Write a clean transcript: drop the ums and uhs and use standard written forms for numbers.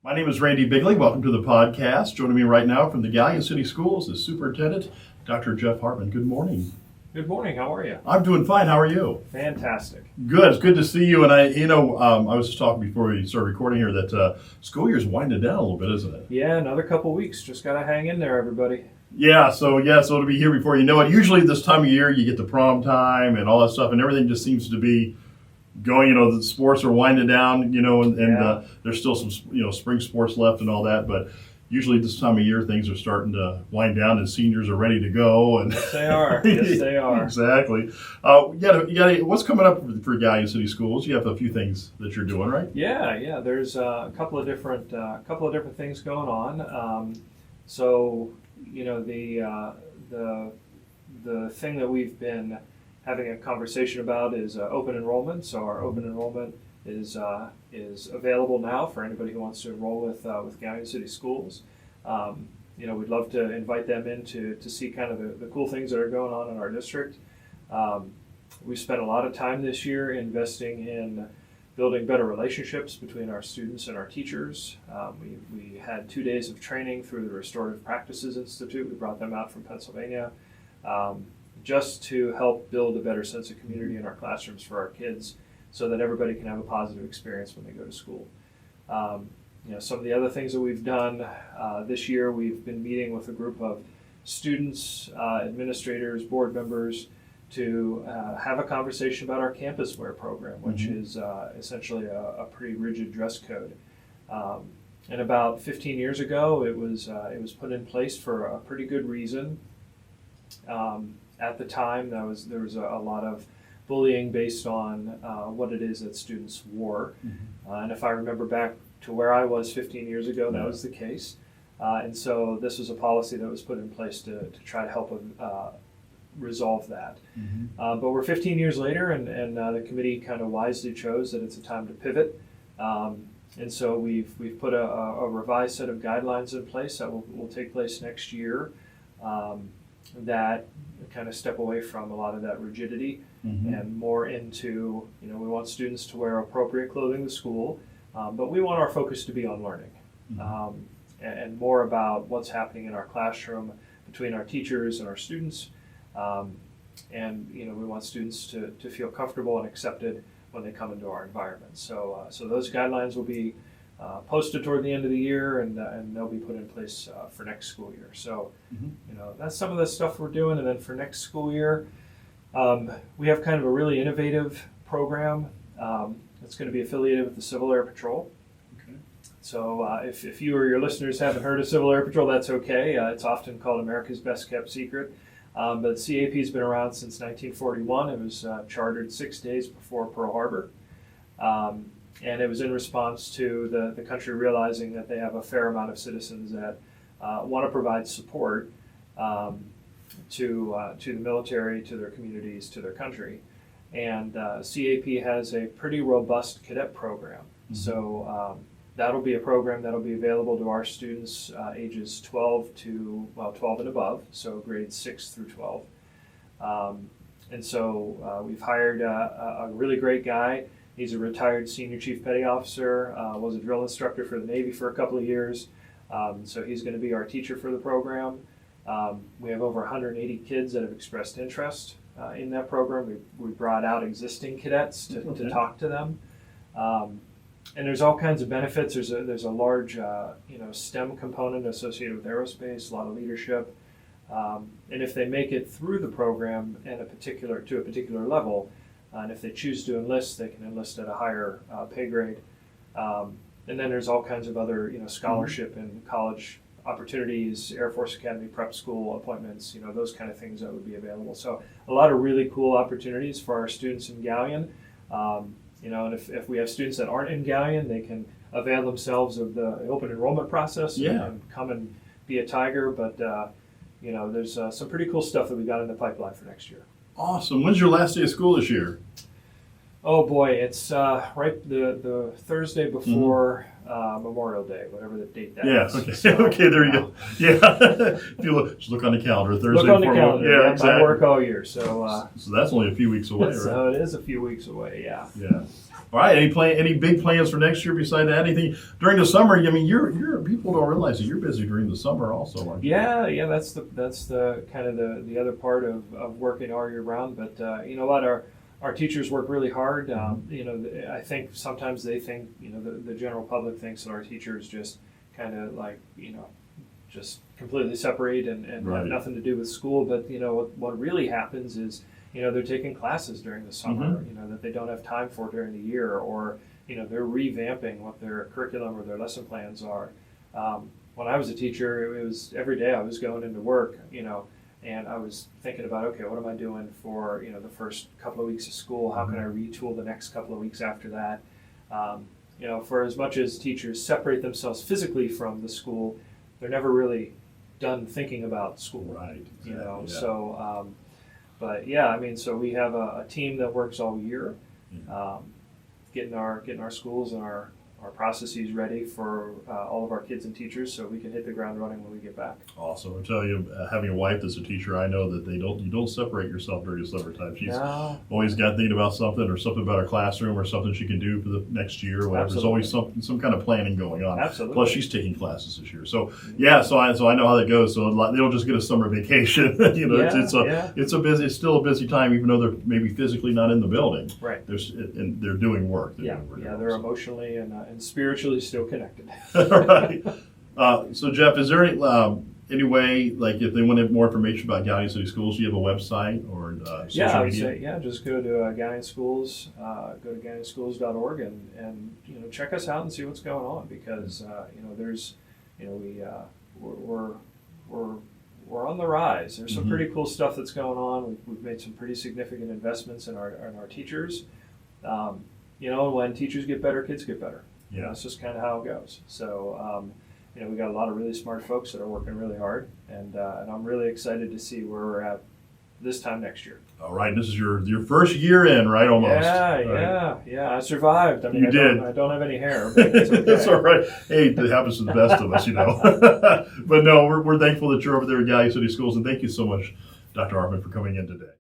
My name is Randy Bigley. Welcome to the podcast. Joining me right now from the Galion City Schools is Superintendent Dr. Jeff Hartman. Good morning. Good morning. How are you? I'm doing fine. How are you? Fantastic. Good. It's good to see you. And I was just talking before we started recording here that school year's winding down a little bit, isn't it? Yeah, another couple weeks. Just got to hang in there, everybody. So it'll be here before you know it. Usually this time of year you get the prom time and all that stuff, and everything just seems to be going. The sports are winding down, and there's still some, spring sports left and all that, but usually this time of year things are starting to wind down and seniors are ready to go. And Yes, they are. Yes, they are. Exactly. You got what's coming up for Galion City Schools? You have a few things that you're doing, right? Yeah. There's a couple of different things going on. The thing that we've been having a conversation about is open enrollment. So our open enrollment is available now for anybody who wants to enroll with Galion City Schools. We'd love to invite them in to see kind of the cool things that are going on in our district. We spent a lot of time this year investing in building better relationships between our students and our teachers. We had 2 days of training through the Restorative Practices Institute. We brought them out from Pennsylvania just to help build a better sense of community in our classrooms for our kids so that everybody can have a positive experience when they go to school. Some of the other things that we've done this year, we've been meeting with a group of students, administrators, board members to have a conversation about our campus wear program, which is essentially a pretty rigid dress code. And about 15 years ago, it was put in place for a pretty good reason. At the time, there was a lot of bullying based on what it is that students wore. And if I remember back to where I was 15 years ago, that was the case. And so this was a policy that was put in place to try to help resolve that. But we're 15 years later, and the committee kind of wisely chose that it's a time to pivot. And so we've put a revised set of guidelines in place that will take place next year that kind of step away from a lot of that rigidity and more into, we want students to wear appropriate clothing to school, but we want our focus to be on learning and more about what's happening in our classroom between our teachers and our students. We want students to feel comfortable and accepted when they come into our environment. So those guidelines will be posted toward the end of the year, and they'll be put in place for next school year. So, that's some of the stuff we're doing. And then for next school year, we have kind of a really innovative program that's going to be affiliated with the Civil Air Patrol. Okay. So if you or your listeners haven't heard of Civil Air Patrol, that's okay. It's often called America's Best Kept Secret. But CAP has been around since 1941. It was chartered 6 days before Pearl Harbor. And it was in response to the country realizing that they have a fair amount of citizens that want to provide support to the military, to their communities, to their country. And CAP has a pretty robust cadet program. So that'll be a program that'll be available to our students ages 12 and above, so grades 6 through 12. And so we've hired a really great guy. He's a retired senior chief petty officer, was a drill instructor for the Navy for a couple of years. So he's going to be our teacher for the program. We have over 180 kids that have expressed interest in that program. We brought out existing cadets to talk to them. And there's all kinds of benefits. There's a large STEM component associated with aerospace, a lot of leadership. And if they make it through the program to a particular level, and if they choose to enlist, they can enlist at a higher pay grade. And then there's all kinds of other, scholarship and college opportunities, Air Force Academy prep school appointments, those kind of things that would be available. So a lot of really cool opportunities for our students in Galion. And if we have students that aren't in Galion, they can avail themselves of the open enrollment process and come and be a Tiger. But, there's some pretty cool stuff that we got in the pipeline for next year. Awesome. When's your last day of school this year? Oh boy, it's right the Thursday before Memorial Day, whatever the date that is. Okay. So, okay, there you go. Yeah. If you just look on the calendar, Thursday. Look on the calendar. Yeah, exactly. I work all year, so that's only a few weeks away, right? So it is a few weeks away. Yeah. Yeah. All right. Any big plans for next year beside that? Anything during the summer? I mean, you're people don't realize that you're busy during the summer also, aren't you? Yeah. That's the kind of the other part of working all year round. But you know what, our teachers work really hard. You know, I think sometimes they think, you know, the general public thinks that our teachers just kind of like, you know, just completely separate and Right. have nothing to do with school. But you know what really happens is, you know, they're taking classes during the summer, you know, that they don't have time for during the year, or you know, they're revamping what their curriculum or their lesson plans are. When I was a teacher, it was every day I was going into work, you know, and I was thinking about, okay, what am I doing for, you know, the first couple of weeks of school? How can I retool the next couple of weeks after that? You know, for as much as teachers separate themselves physically from the school, they're never really done thinking about school. Right. You know, Yeah. so, but yeah, I mean, so we have a team that works all year, getting our schools and our processes ready for all of our kids and teachers, so we can hit the ground running when we get back. Awesome. I tell you, having a wife that's a teacher, I know that you don't separate yourself during the summertime. She's No. always got thinking about something, or something about her classroom, or something she can do for the next year, or whatever. There's always some kind of planning going on. Absolutely. Plus, she's taking classes this year, so yeah. So I know how that goes. So they don't just get a summer vacation. You know, it's still a busy time, even though they're maybe physically not in the building. Right. They're doing work. They're emotionally and spiritually still connected. Right. So Jeff, is there any way, like, if they want more information about Galion City Schools, do you have a website or social I would media? say, just go to Galion Schools, go to GalionSchools.org and you know, check us out and see what's going on, because you know, there's, you know, we're on the rise. There's some pretty cool stuff that's going on. We've made some pretty significant investments in our teachers. You know, when teachers get better, kids get better. Yeah. That's just kind of how it goes. So, you know, we got a lot of really smart folks that are working really hard, and I'm really excited to see where we're at this time next year. All right, this is your first year in, right? Almost. Yeah. I survived. I mean, You did. I don't have any hair, but it's okay. It's all right. Hey, it happens to the best of us, you know. But no, we're thankful that you're over there at Galion City Schools, and thank you so much, Dr. Hartman, for coming in today.